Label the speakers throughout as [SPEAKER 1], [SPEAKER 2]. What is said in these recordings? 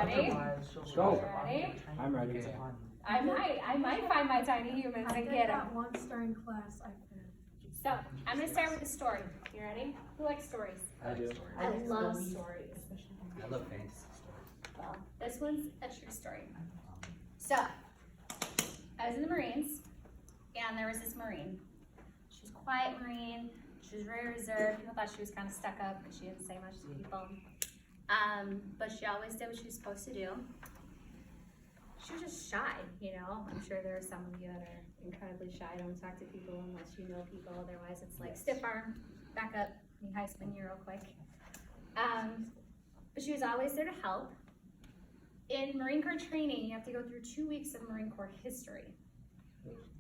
[SPEAKER 1] ready?
[SPEAKER 2] Go.
[SPEAKER 1] Ready?
[SPEAKER 2] I'm ready.
[SPEAKER 1] I might find my tiny humans and get them.
[SPEAKER 3] Once during class, I could.
[SPEAKER 1] So, I'm gonna start with a story. You ready? Who likes stories?
[SPEAKER 2] I do.
[SPEAKER 1] I love stories.
[SPEAKER 4] I love fantasy stories.
[SPEAKER 1] Well, this one's a true story. So, I was in the Marines, and there was this Marine. She was a quiet Marine. She was very reserved. People thought she was kind of stuck up because she didn't say much to people. But she always did what she was supposed to do. She was just shy, you know. I'm sure there are some of you that are incredibly shy. Don't talk to people unless you know people. Otherwise, it's like stiff arm, back up, you high spin you real quick. But she was always there to help. In Marine Corps training, you have to go through 2 weeks of Marine Corps history.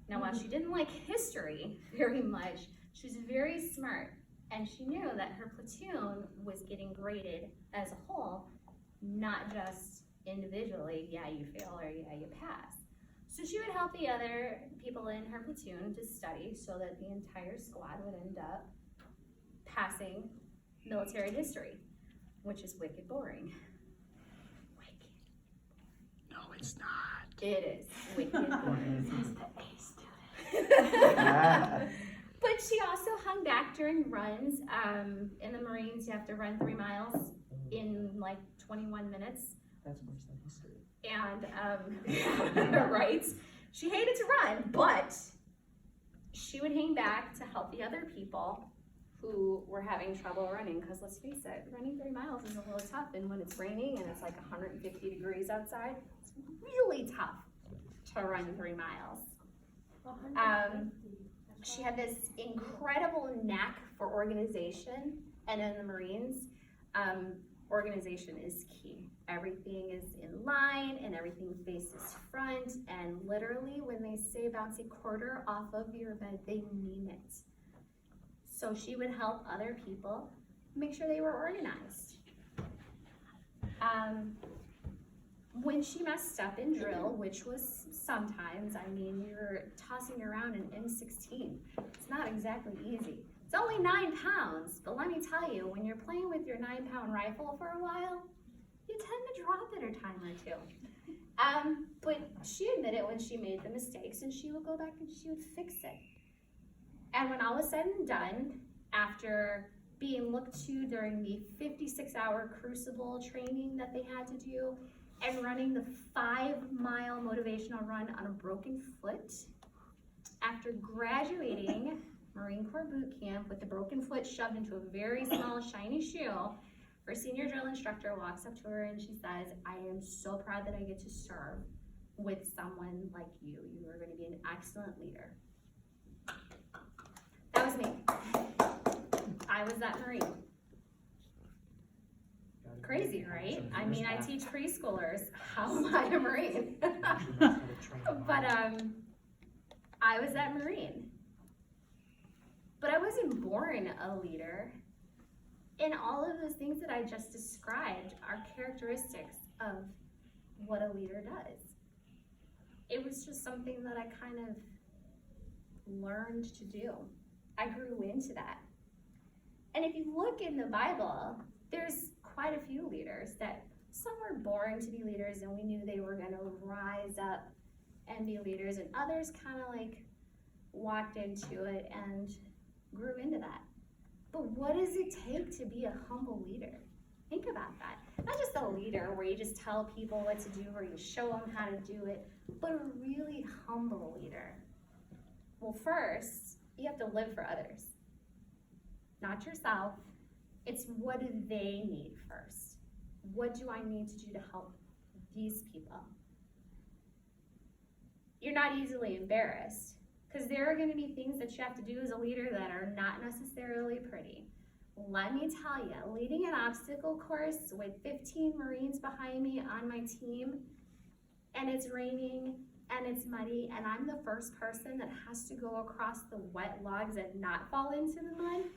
[SPEAKER 1] Now, while she didn't like history very much, she was very smart, and she knew that her platoon was getting graded as a whole, not just individually, yeah, you fail or yeah, you pass. So she would help the other people in her platoon to study so that the entire squad would end up passing military history, which is wicked boring. Wicked.
[SPEAKER 2] No, it's not.
[SPEAKER 1] It is wicked boring. But she also hung back during runs. In the Marines, you have to run 3 miles in like 21 minutes.
[SPEAKER 4] That's worse than history.
[SPEAKER 1] And, right? She hated to run, but she would hang back to help the other people who were having trouble running. Because let's face it, running 3 miles is a little tough. And when it's raining and it's like 150 degrees outside, it's really tough to run 3 miles. She had this incredible knack for organization, and in the Marines, organization is key. Everything is in line and everything faces front, and literally when they say bounce a quarter off of your bed, they mean it. So she would help other people make sure they were organized. When she messed up in drill, which was sometimes, I mean, you're tossing around an M16. It's not exactly easy. It's only 9 pounds, but let me tell you, when you're playing with your 9-pound rifle for a while, you tend to drop it a time or two. But she admitted when she made the mistakes, and she would go back and she would fix it. And when all was said and done, after being looked to during the 56-hour crucible training that they had to do, and running the 5-mile motivational run on a broken foot, after graduating Marine Corps boot camp with the broken foot shoved into a very small shiny shoe, her senior drill instructor walks up to her and she says, "I am so proud that I get to serve with someone like you. You are going to be an excellent leader." That was me. I was that Marine. Crazy, right? I mean, I teach preschoolers. How am I a Marine? But I was that Marine. But I wasn't born a leader. And all of those things that I just described are characteristics of what a leader does. It was just something that I kind of learned to do. I grew into that. And if you look in the Bible, there's quite a few leaders that some were born to be leaders and we knew they were going to rise up and be leaders, and others kind of like walked into it and grew into that. But what does it take to be a humble leader? Think about that. Not just a leader where you just tell people what to do or you show them how to do it, but a really humble leader. Well, first, you have to live for others, not yourself. It's what do they need first? What do I need to do to help these people? You're not easily embarrassed, because there are going to be things that you have to do as a leader that are not necessarily pretty. Let me tell you, leading an obstacle course with 15 Marines behind me on my team, and it's raining and it's muddy, and I'm the first person that has to go across the wet logs and not fall into the mud,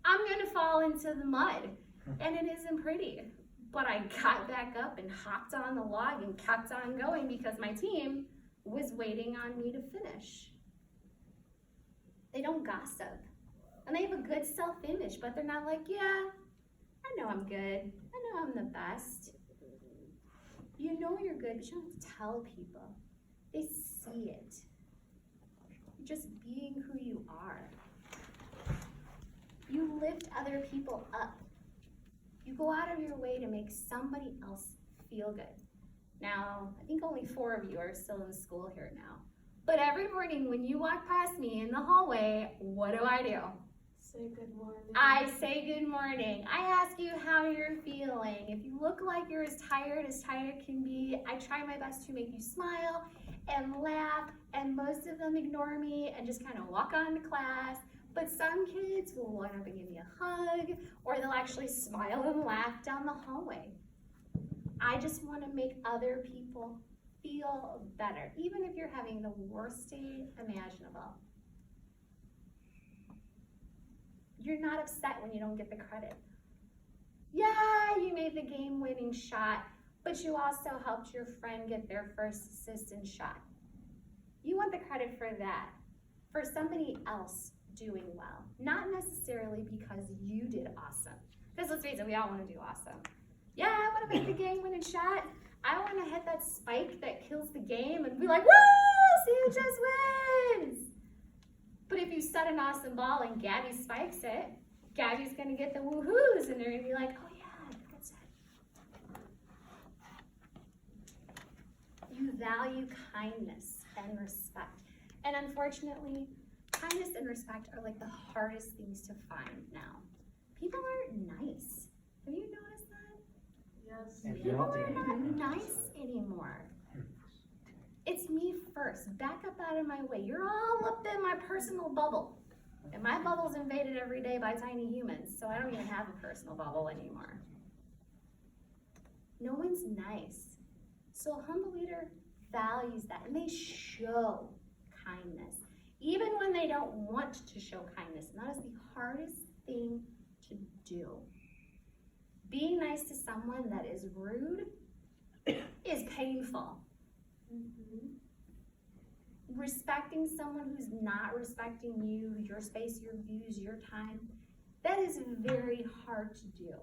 [SPEAKER 1] I'm going to fall into the mud, and it isn't pretty. But I got back up and hopped on the log and kept on going because my team was waiting on me to finish. They don't gossip. And they have a good self-image, but they're not like, yeah, I know I'm good. I know I'm the best. know you're good, but you don't have to tell people. They see it. You're just being who you are. You lift other people up. You go out of your way to make somebody else feel good. Now, I think only 4 of you are still in school here now. But every morning when you walk past me in the hallway, what do?
[SPEAKER 3] Say good morning.
[SPEAKER 1] I say good morning. I ask you how you're feeling. If you look like you're as tired can be, I try my best to make you smile and laugh, and most of them ignore me and just kind of walk on to class. But some kids will run up and give me a hug, or they'll actually smile and laugh down the hallway. I just want to make other people feel better, even if you're having the worst day imaginable. You're not upset when you don't get the credit. Yeah, you made the game-winning shot, but you also helped your friend get their first assist and shot. You want the credit for that, for somebody else doing well, not necessarily because you did awesome. Because let's face it, we all want to do awesome. Yeah, I want to make the game-winning shot. I want to hit that spike that kills the game and be like, woo, see who just wins. But if you set an awesome ball and Gabby spikes it, Gabby's going to get the woohoos, and they're going to be like, oh yeah, good set. You value kindness and respect. And unfortunately, kindness and respect are like the hardest things to find now. People aren't nice. Have you noticed that?
[SPEAKER 3] Yes.
[SPEAKER 1] People are not nice anymore. It's me first. Back up out of my way. You're all up in my personal bubble. And my bubble's invaded every day by tiny humans, so I don't even have a personal bubble anymore. No one's nice. So a humble leader values that, and they show kindness. Even when they don't want to show kindness, and that is the hardest thing to do. Being nice to someone that is rude is painful. Respecting someone who's not respecting you, your space, your views, your time, that is very hard to do.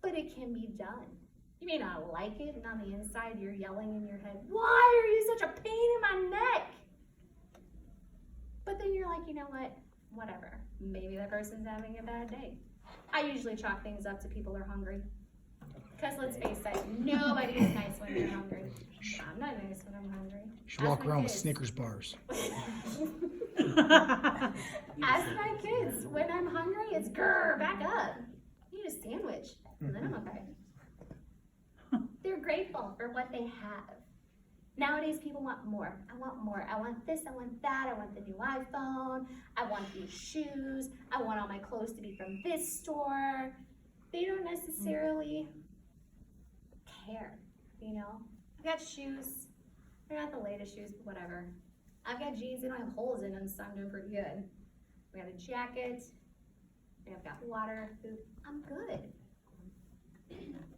[SPEAKER 1] But it can be done. You may not like it, and on the inside you're yelling in your head, why are you such a pain in my neck? But then you're like, you know what, whatever. Maybe that person's having a bad day. I usually chalk things up to people are hungry. Because let's face it, nobody is nice when you're hungry. I'm not nice when I'm hungry.
[SPEAKER 2] You should walk around with Snickers bars.
[SPEAKER 1] Ask my kids, when I'm hungry, it's grrr, back up. I need a sandwich, and then I'm okay. They're grateful for what they have. Nowadays, people want more. I want more. I want this, I want that, I want the new iPhone, I want these shoes, I want all my clothes to be from this store. They don't necessarily care, you know? I've got shoes. They're not the latest shoes, but whatever. I've got jeans, they don't have holes in them, so I'm doing pretty good. We got a jacket. I've got water, food. I'm good.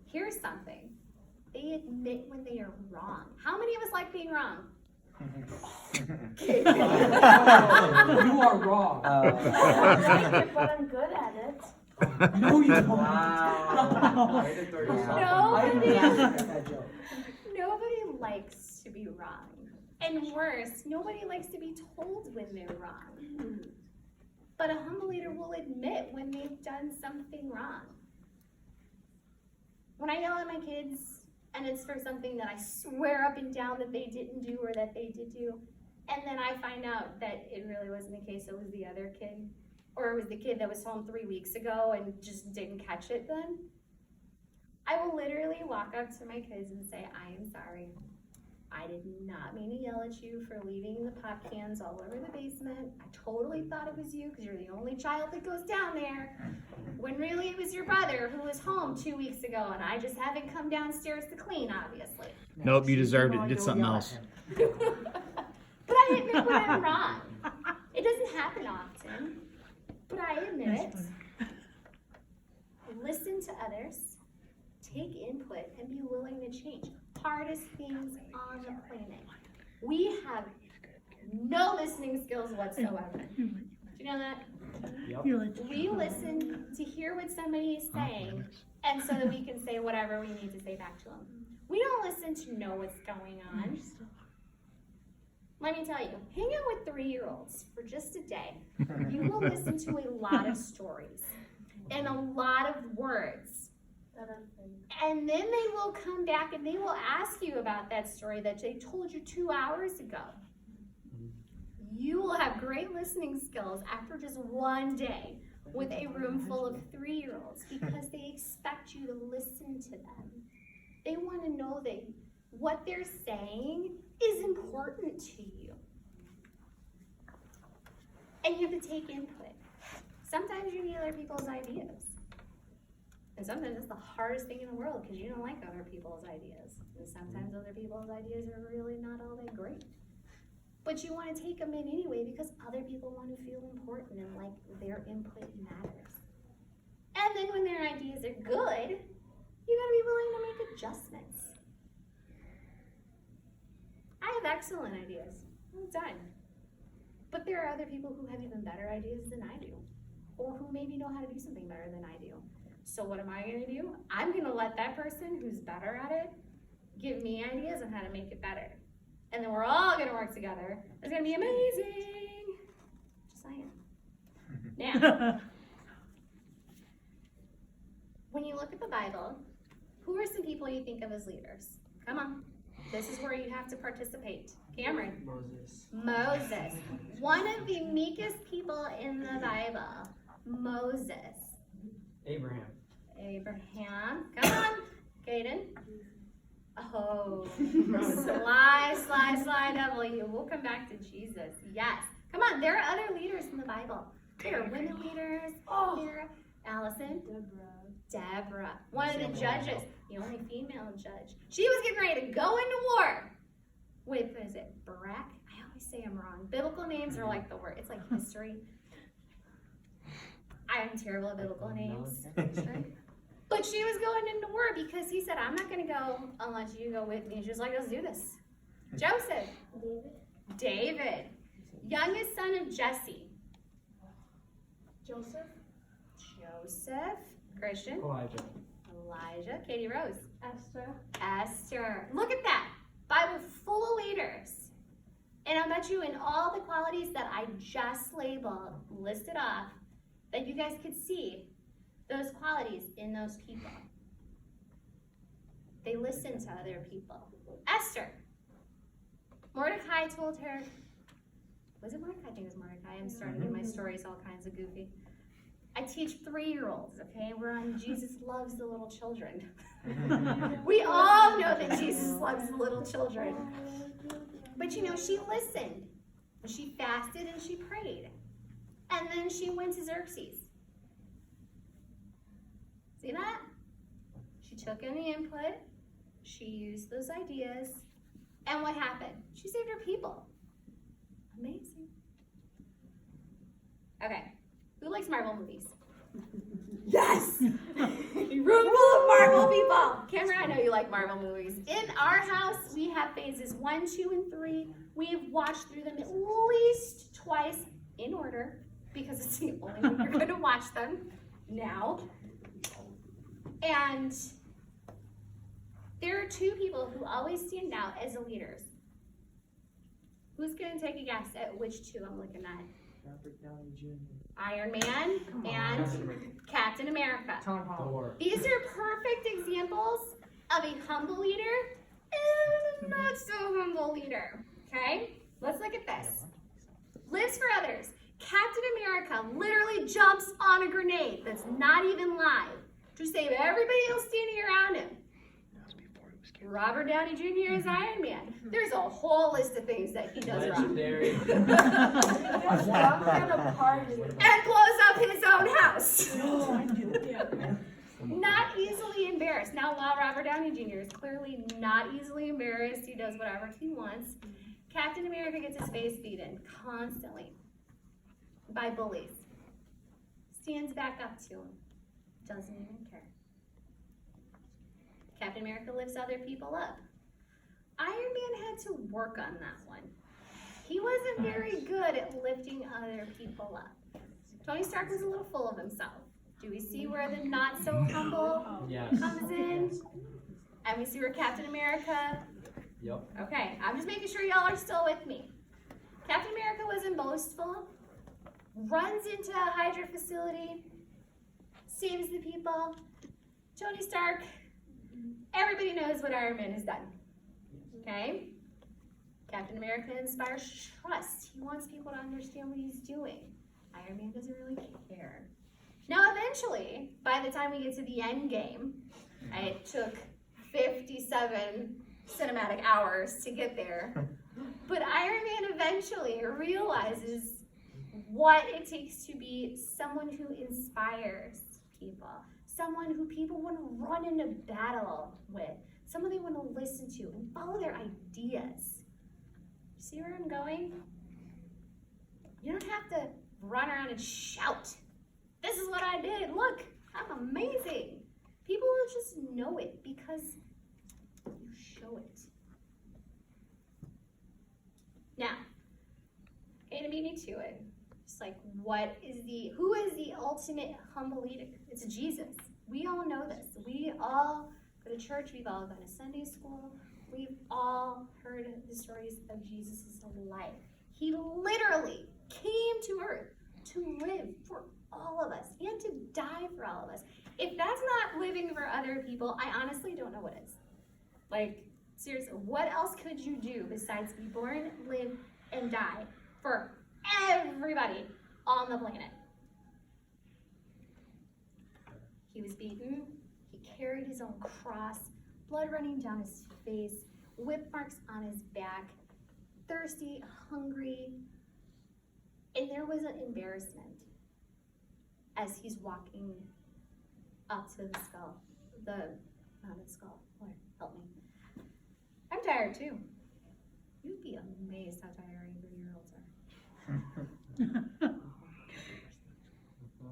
[SPEAKER 1] Here's something. They admit when they are wrong. How many of us like being wrong?
[SPEAKER 5] You are wrong.
[SPEAKER 3] I like it, but I'm good at it.
[SPEAKER 5] No, you don't.
[SPEAKER 4] Wow. Way to throw yourself under the bus.
[SPEAKER 1] Nobody likes to be wrong. And worse, nobody likes to be told when they're wrong. But a humble leader will admit when they've done something wrong. When I yell at my kids, and it's for something that I swear up and down that they didn't do or that they did do, and then I find out that it really wasn't the case, it was the other kid, or it was the kid that was home 3 weeks ago and just didn't catch it then, I will literally walk up to my kids and say, I am sorry. I did not mean to yell at you for leaving the pop cans all over the basement. I totally thought it was you because you're the only child that goes down there. When really it was your brother who was home 2 weeks ago and I just haven't come downstairs to clean, obviously.
[SPEAKER 2] Nope, you deserved it. Did something else.
[SPEAKER 1] But I admit when I'm wrong. It doesn't happen often, but I admit it. Listen to others, take input, and be willing to change. Hardest things on the planet. We have no listening skills whatsoever. Do you know that?
[SPEAKER 5] Yep.
[SPEAKER 1] We listen to hear what somebody is saying, And so that we can say whatever we need to say back to them. We don't listen to know what's going on. Let me tell you, hang out with 3-year-olds for just a day. You will listen to a lot of stories and a lot of words. And then they will come back and they will ask you about that story that they told you 2 hours ago. You will have great listening skills after just one day with a room full of 3-year-olds because they expect you to listen to them. They want to know that what they're saying is important to you. And you have to take input. Sometimes you need other people's ideas. And sometimes it's the hardest thing in the world because you don't like other people's ideas. And sometimes other people's ideas are really not all that great. But you want to take them in anyway because other people want to feel important and like their input matters. And then when their ideas are good, you gotta be willing to make adjustments. I have excellent ideas. I'm done. But there are other people who have even better ideas than I do, or who maybe know how to do something better than I do. So what am I gonna do? I'm gonna let that person who's better at it give me ideas on how to make it better. And then we're all gonna work together. It's gonna be amazing. Just saying. Now, when you look at the Bible, who are some people you think of as leaders? Come on. This is where you have to participate. Cameron. Moses. One of the meekest people in the Bible. Moses.
[SPEAKER 4] Abraham.
[SPEAKER 1] Come on, Caden. Oh, sly W. We'll come back to Jesus. Yes. Come on, there are other leaders in the Bible. There are women leaders. There are Allison. Deborah. One of the judges. The only female judge. She was getting ready to go into war with, is it Barak? I always say I'm wrong. Biblical names are like the word. It's like history. I am terrible at biblical names. But she was going into war because he said, I'm not going to go unless you go with me. She was like, let's do this. Joseph. David. Youngest son of Jesse.
[SPEAKER 3] Joseph.
[SPEAKER 1] Christian. Elijah. Katie Rose.
[SPEAKER 3] Esther.
[SPEAKER 1] Look at that. Bible full of leaders. And I'll bet you in all the qualities that I just listed off, that you guys could see those qualities in those people. They listened to other people. Esther. Mordecai told her, was it Mordecai? I think it was Mordecai. I'm starting to get my stories all kinds of goofy. I teach 3-year-olds, okay? We're on Jesus loves the little children. We all know that Jesus loves the little children. But you know, she listened. She fasted and she prayed. And then she went to Xerxes. See that? She took in the input. She used those ideas. And what happened? She saved her people. Amazing. Okay. Who likes Marvel movies? Yes! Room full of Marvel people. Cameron, I know you like Marvel movies. In our house, we have phases 1, 2, and 3. We have watched through them at least twice in order because it's the only way you're going to watch them now. And there are 2 people who always stand out as the leaders. Who's going to take a guess at which 2 I'm looking at?
[SPEAKER 4] Robert Downey Jr.
[SPEAKER 1] Iron Man and Captain America.
[SPEAKER 5] Tom Holland.
[SPEAKER 1] These are perfect examples of a humble leader and a not so humble leader. Okay? Let's look at this. Lives for others. Captain America literally jumps on a grenade that's not even live to save everybody else standing around him. Robert Downey Jr. is Iron Man. There's a whole list of things that he does wrong.
[SPEAKER 4] Legendary.
[SPEAKER 1] And blows up his own house. Not easily embarrassed. Now, while Robert Downey Jr. is clearly not easily embarrassed, he does whatever he wants. Captain America gets his face beaten constantly by bullies. Stands back up to him. Doesn't even care. Captain America lifts other people up. Iron Man had to work on that one. He wasn't very good at lifting other people up. Tony Stark was a little full of himself. Do we see where the not so humble
[SPEAKER 4] Yes.
[SPEAKER 1] comes in? And we see where Captain America.
[SPEAKER 4] Yep.
[SPEAKER 1] Okay, I'm just making sure y'all are still with me. Captain America wasn't boastful, runs into a Hydra facility, saves the people. Tony Stark, everybody knows what Iron Man has done. Okay? Captain America inspires trust. He wants people to understand what he's doing. Iron Man doesn't really care. Now, eventually, by the time we get to the end game, it took 57 cinematic hours to get there. But Iron Man eventually realizes what it takes to be someone who inspires people, someone who people want to run into battle with, someone they want to listen to and follow their ideas. See where I'm going? You don't have to run around and shout, "This is what I did, look, I'm amazing." People will just know it because you show it. Now, okay, to beat me to it, it's like, who is the ultimate humble leader? It's Jesus. We all know this. We all go to church, we've all gone to Sunday school, we've all heard the stories of Jesus' life. He literally came to earth to live for all of us and to die for all of us. If that's not living for other people, I honestly don't know what is. Like, seriously, what else could you do besides be born, live, and die for everybody on the planet? He was beaten, he carried his own cross, blood running down his face, whip marks on his back, thirsty, hungry, and there was an embarrassment as he's walking up to the skull, not the skull, Lord, help me. I'm tired too. You'd be amazed how tiring 3-year-olds are.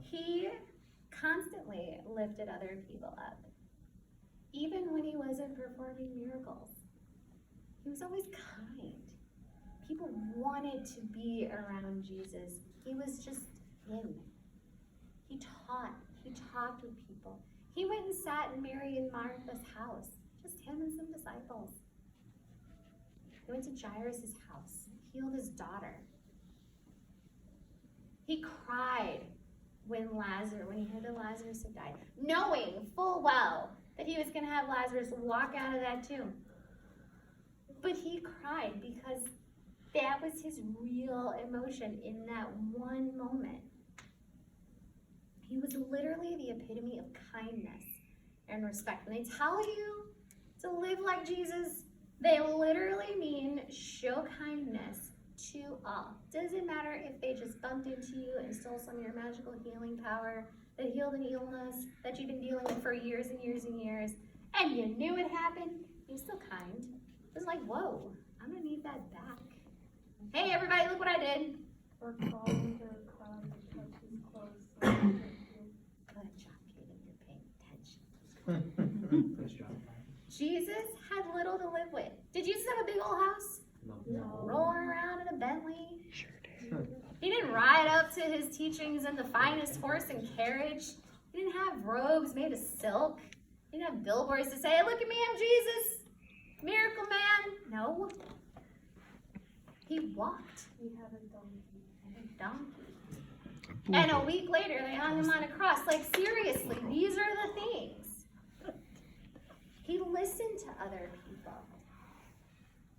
[SPEAKER 1] He constantly lifted other people up. Even when he wasn't performing miracles, he was always kind. People wanted to be around Jesus. He was just him. He talked with people. He went and sat in Mary and Martha's house, just him and some disciples. He went to Jairus' house, healed his daughter. He cried when he heard that Lazarus had died, knowing full well that he was going to have Lazarus walk out of that tomb. But he cried because that was his real emotion in that one moment. He was literally the epitome of kindness and respect. When they tell you to live like Jesus, they literally mean show kindness to all. Doesn't matter if they just bumped into you and stole some of your magical healing power that healed an illness that you've been dealing with for years and years and years, and you knew it happened, you're still kind. It was like, whoa, I'm gonna need that back. Hey everybody, look what I did.
[SPEAKER 3] Or calling the cloud because he's close.
[SPEAKER 1] Good job, Kaden, you're paying attention.
[SPEAKER 4] Nice job.
[SPEAKER 1] Jesus had little to live with. Did Jesus have a big old house?
[SPEAKER 3] No.
[SPEAKER 1] Rolling around in a Bentley?
[SPEAKER 2] Sure did.
[SPEAKER 1] He didn't ride up to his teachings in the finest horse and carriage. He didn't have robes made of silk. He didn't have billboards to say, look at me, I'm Jesus, miracle man. No. He walked.
[SPEAKER 3] He had a donkey.
[SPEAKER 1] A donkey. And a week later, they hung him on a cross. Like, seriously, these are the things. He listened to other people.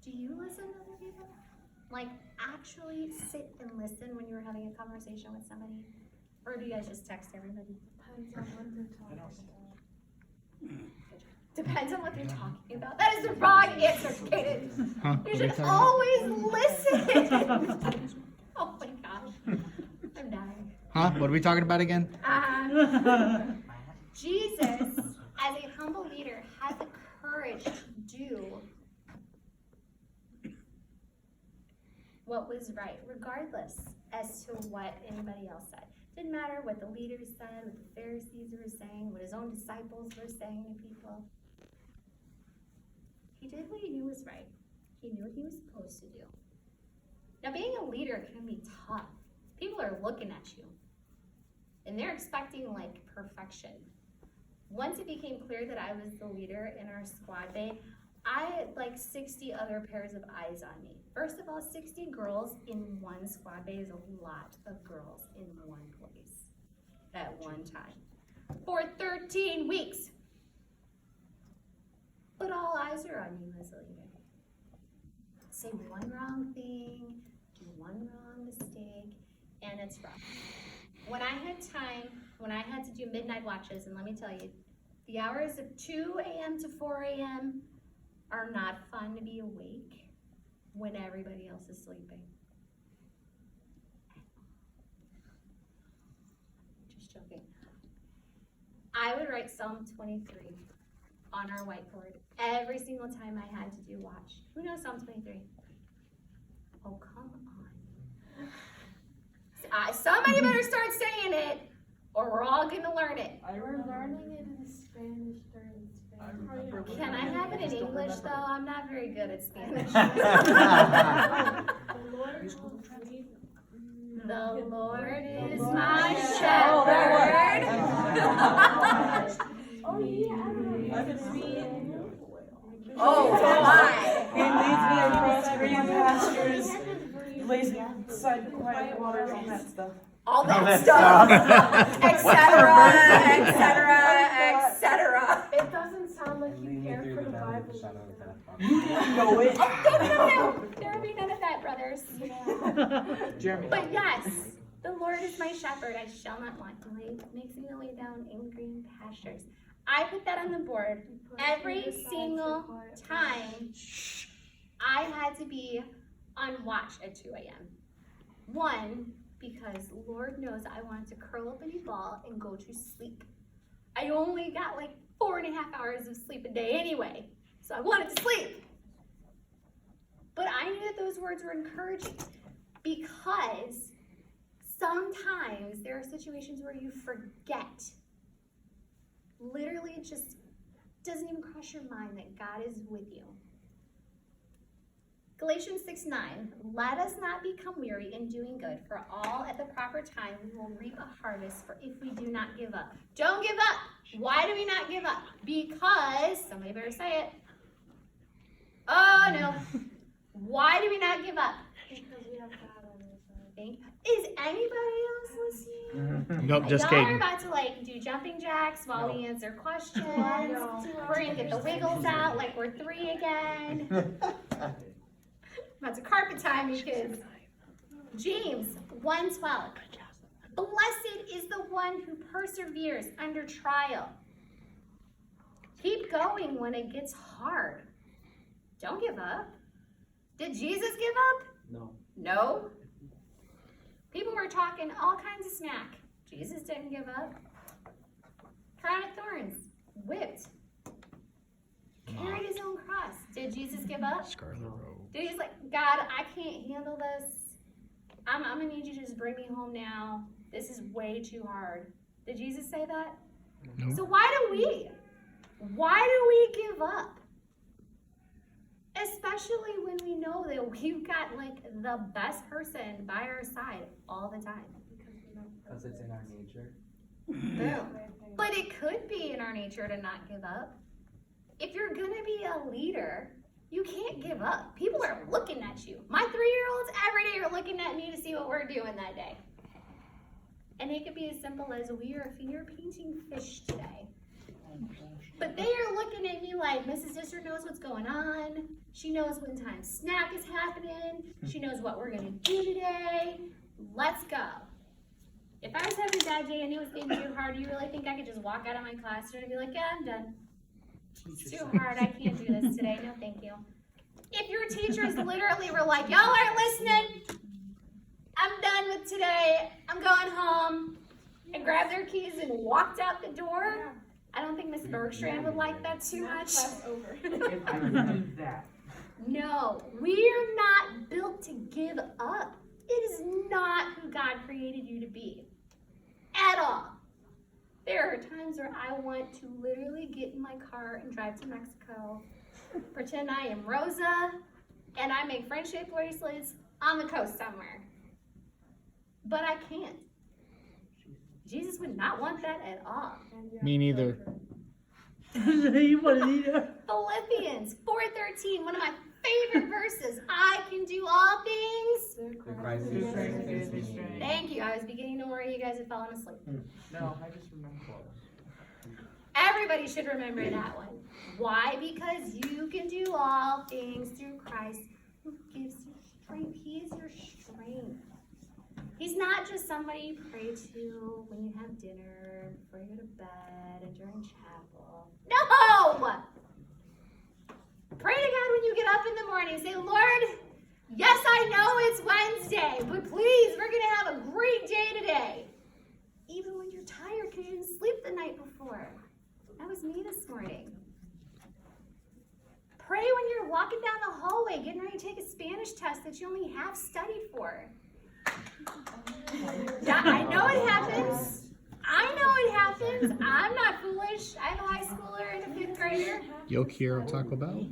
[SPEAKER 1] Do you listen to other people? Like, actually sit and listen when you're having a conversation with somebody? Or do you guys just text everybody?
[SPEAKER 3] Depends on what they're talking about.
[SPEAKER 1] Depends on what they're talking about. That is the wrong answer, Kaden.
[SPEAKER 2] Huh?
[SPEAKER 1] You
[SPEAKER 2] What are
[SPEAKER 1] should
[SPEAKER 2] talking
[SPEAKER 1] always listen. Oh my gosh. I'm dying.
[SPEAKER 2] Huh? What are we talking about again?
[SPEAKER 1] Jesus, as a humble leader, had the courage to do what was right, regardless as to what anybody else said. Didn't matter what the leaders said, what the Pharisees were saying, what his own disciples were saying to people. He did what he knew was right. He knew what he was supposed to do. Now, being a leader can be tough. People are looking at you. And they're expecting like perfection. Once it became clear that I was the leader in our squad bay, I had like 60 other pairs of eyes on me. First of all, 60 girls in one squad bay is a lot of girls in one place at one time for 13 weeks. But all eyes are on you as a leader. Say one wrong thing, do one wrong mistake, and it's rough. When I had time, when I had to do midnight watches, and let me tell you, the hours of 2 a.m. to 4 a.m. are not fun to be awake when everybody else is sleeping. Just joking. I would write Psalm 23 on our whiteboard every single time I had to do watch. Who knows Psalm 23? Oh, come on. Somebody better start saying it, or we're all gonna learn it.
[SPEAKER 3] We're learning it in Spanish during Spanish.
[SPEAKER 1] Can I have it in English though? I'm not very good at Spanish. The Lord is my shepherd.
[SPEAKER 3] Oh yeah.
[SPEAKER 1] Oh my.
[SPEAKER 6] He leads me across green pastures, lays me beside the quiet waters, all that stuff.
[SPEAKER 1] All that stuff, etc., etc.
[SPEAKER 3] It doesn't sound like you care for the Bible.
[SPEAKER 6] You didn't know it.
[SPEAKER 1] No. There will be none of that, brothers.
[SPEAKER 6] Jeremy.
[SPEAKER 1] But yes, the Lord is my shepherd. I shall not want. Makes me to lay down in green pastures. I put that on the board every single time I had to be on watch at 2 a.m. One, because Lord knows I wanted to curl up in a ball and go to sleep. I only got like 4.5 hours of sleep a day anyway, so I wanted to sleep. But I knew that those words were encouraging because sometimes there are situations where you forget. Literally, it just doesn't even cross your mind that God is with you. Galatians 6:9, let us not become weary in doing good, for all at the proper time we will reap a harvest, for if we do not give up. Don't give up. Why do we not give up? Because, somebody better say it. Oh no. Why do we not give up?
[SPEAKER 3] Because we have God on our side.
[SPEAKER 1] Is anybody else listening?
[SPEAKER 2] Nope, just
[SPEAKER 1] Y'all are
[SPEAKER 2] kidding.
[SPEAKER 1] about to like do jumping jacks while we answer questions.
[SPEAKER 3] No.
[SPEAKER 1] We're gonna get the wiggles out like we're 3 again. About to carpet time, you kids. James 1:12. Blessed is the one who perseveres under trial. Keep going when it gets hard. Don't give up. Did Jesus give up?
[SPEAKER 4] No.
[SPEAKER 1] No. People were talking all kinds of smack. Jesus didn't give up. Crown of thorns, whipped. Carried his own cross. Did Jesus give up?
[SPEAKER 2] Scarlet Road.
[SPEAKER 1] Did he just like, God, I can't handle this. I'm gonna need you to just bring me home now. This is way too hard. Did Jesus say that?
[SPEAKER 2] Nope.
[SPEAKER 1] So why do we give up? Especially when we know that we've got like the best person by our side all the time.
[SPEAKER 4] Because it's in our nature.
[SPEAKER 1] Boom. But it could be in our nature to not give up. If you're gonna be a leader, you can't give up. People are looking at you. My 3-year-olds every day are looking at me to see what we're doing that day. And it could be as simple as we are finger painting fish today. But they are looking at me like Mrs. Disser knows what's going on. She knows when time snack is happening. She knows what we're gonna do today. Let's go. If I was having a bad day and it was getting too hard, do you really think I could just walk out of my classroom and be like, yeah, I'm done. It's too hard, I can't do this today, no thank you. If your teachers literally were like, y'all aren't listening, I'm done with today, I'm going home, and grabbed their keys and walked out the door, I don't think Miss Bergstrand would like that too much.
[SPEAKER 6] If I could do that.
[SPEAKER 1] No, we're not built to give up. It is not who God created you to be, at all. There are times where I want to literally get in my car and drive to Mexico, pretend I am Rosa, and I make friendship bracelets on the coast somewhere. But I can't. Jesus would not want that at all.
[SPEAKER 2] Me neither.
[SPEAKER 6] You want to eat it?
[SPEAKER 1] Philippians 4:13, one of my favorite verses. I can do all things.
[SPEAKER 4] Through Christ who strengthens me.
[SPEAKER 1] Thank you. I was beginning to worry you guys had fallen asleep.
[SPEAKER 4] No, I just remember.
[SPEAKER 1] Everybody should remember that one. Why? Because you can do all things through Christ who gives you strength. He is your strength. He's not just somebody you pray to when you have dinner, before you go to bed, and during chapel. No! Pray to God when you get up in the morning. Say, Lord, yes, I know it's Wednesday, but please, we're going to have a great day today. Even when you're tired because you didn't sleep the night before. That was me this morning. Pray when you're walking down the hallway, getting ready to take a Spanish test that you only half studied for. Yeah, I know it happens. I know it happens. I'm not foolish. I have a high schooler and a 5th grader.
[SPEAKER 2] Yolk here of Taco Bell.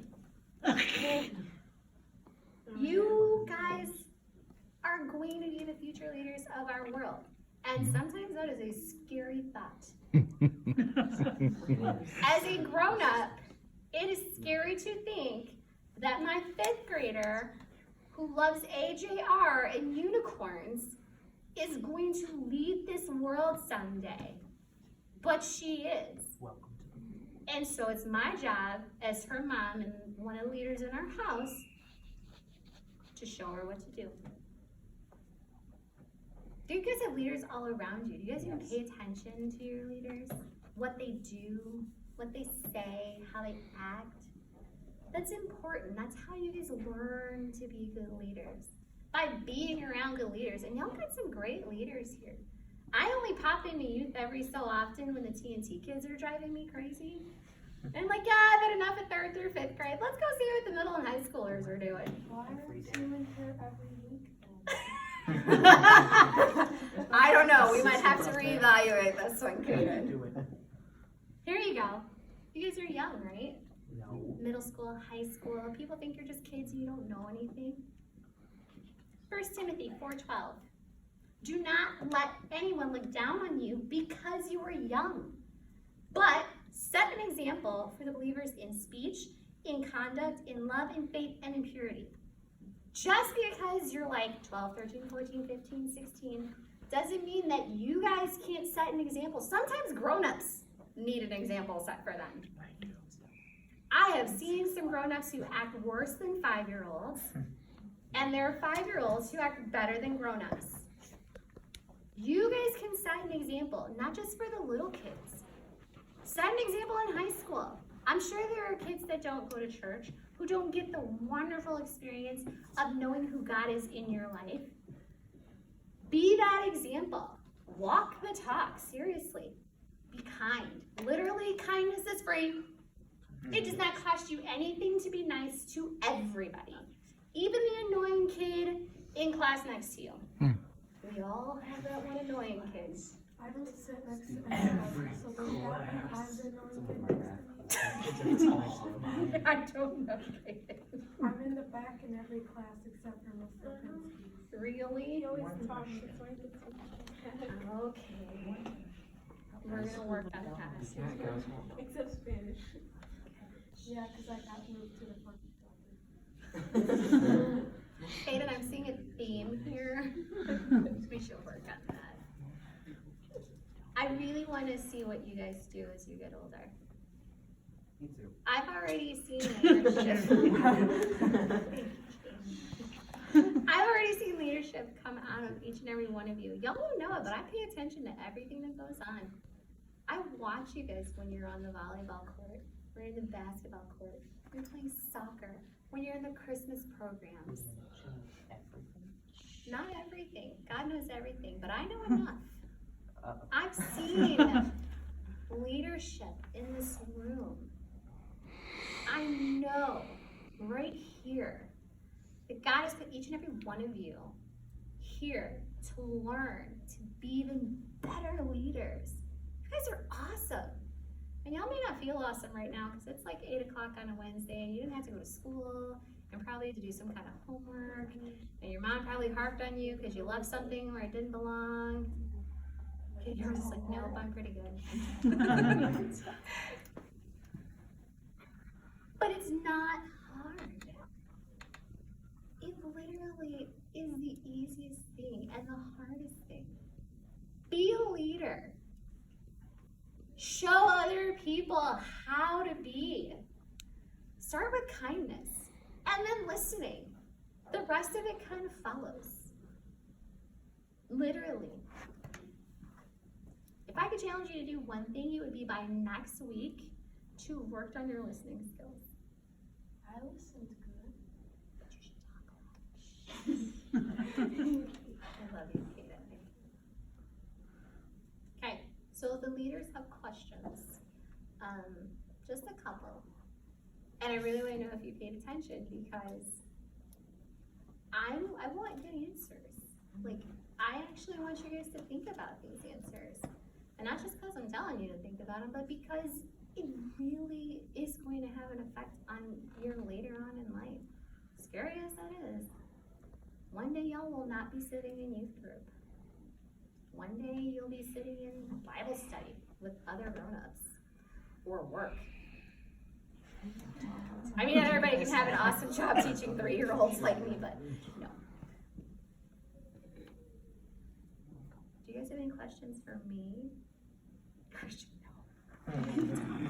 [SPEAKER 1] You guys are going to be the future leaders of our world. And sometimes that is a scary thought. As a grown-up, it is scary to think that my 5th grader who loves AJR and unicorns is going to lead this world someday. But she is. And so it's my job as her mom and one of the leaders in our house to show her what to do. Do you guys have leaders all around you? Do you guys even pay attention to your leaders? What they do, what they say, how they act? That's important. That's how you guys learn to be good leaders. By being around good leaders. And y'all got some great leaders here. I only pop into youth every so often when the TNT kids are driving me crazy. And I'm like, yeah, I've had enough of 3rd through 5th grade. Let's go see what the middle and high schoolers are doing.
[SPEAKER 3] Why aren't you in here every week
[SPEAKER 1] I don't know. We might have to reevaluate this one, Kaden. Here you go. You guys are young, right?
[SPEAKER 4] No.
[SPEAKER 1] Middle school, high school. People think you're just kids and you don't know anything. 1 Timothy 4:12. Do not let anyone look down on you because you are young, but set an example for the believers in speech, in conduct, in love, in faith, and in purity. Just because you're like 12, 13, 14, 15, 16 doesn't mean that you guys can't set an example. Sometimes grown-ups need an example set for them. I have seen some grown-ups who act worse than 5-year-olds, and there are 5-year-olds who act better than grown-ups. You guys can set an example, not just for the little kids. Set an example in high school. I'm sure there are kids that don't go to church, who don't get the wonderful experience of knowing who God is in your life. Be that example. Walk the talk, seriously. Be kind. Literally, kindness is free. It does not cost you anything to be nice to everybody. Even the annoying kid in class next to you. We all have that one annoying kid.
[SPEAKER 3] I don't sit next to anyone, so they have I'm the annoying kid next to me.
[SPEAKER 1] I don't know.
[SPEAKER 3] I'm in the back in every class except for Mr. Pinsky.
[SPEAKER 1] Really?
[SPEAKER 3] He always talks, that's why I get so
[SPEAKER 1] Okay. We're gonna work on that.
[SPEAKER 3] except Spanish. Yeah, because I got moved to the front.
[SPEAKER 1] Hayden, I'm seeing a theme here. We should work on that. I really want to see what you guys do as you get older.
[SPEAKER 4] Me too.
[SPEAKER 1] I've already seen leadership. I've already seen leadership come out of each and every one of you. Y'all don't know it, but I pay attention to everything that goes on. I watch you guys when you're on the volleyball court, when you're in the basketball court, when you're playing soccer, when you're in the Christmas programs. Not everything. God knows everything, but I know enough. I've seen leadership in this room. I know right here that God has put each and every one of you here to learn, to be even better leaders. You guys are awesome. And y'all may not feel awesome right now because it's like 8 o'clock on a Wednesday and you didn't have to go to school and probably had to do some kind of homework. And your mom probably harped on you because you loved something where it didn't belong. You're just like, nope, I'm pretty good. But it's not hard. It literally is the easiest thing and the hardest thing. Be a leader. Show other people how to be. Start with kindness and then listening. The rest of it kind of follows. Literally. If I could challenge you to do one thing, it would be by next week to work on your listening skills.
[SPEAKER 3] I listened good.
[SPEAKER 1] But you should talk a lot. I love you, Kata. Okay, so if the leaders have questions, just a couple. And I really want to know if you paid attention because I want good answers. Like, I actually want you guys to think about these answers. And not just because I'm telling you to think about them, but because it really is going to have an effect on your later on in life. Scary as that is. One day y'all will not be sitting in youth group. One day you'll be sitting in Bible study with other grown-ups or work. I mean, not everybody can have an awesome job teaching 3-year-olds like me, but no. Do you guys have any questions for me? Christian, no.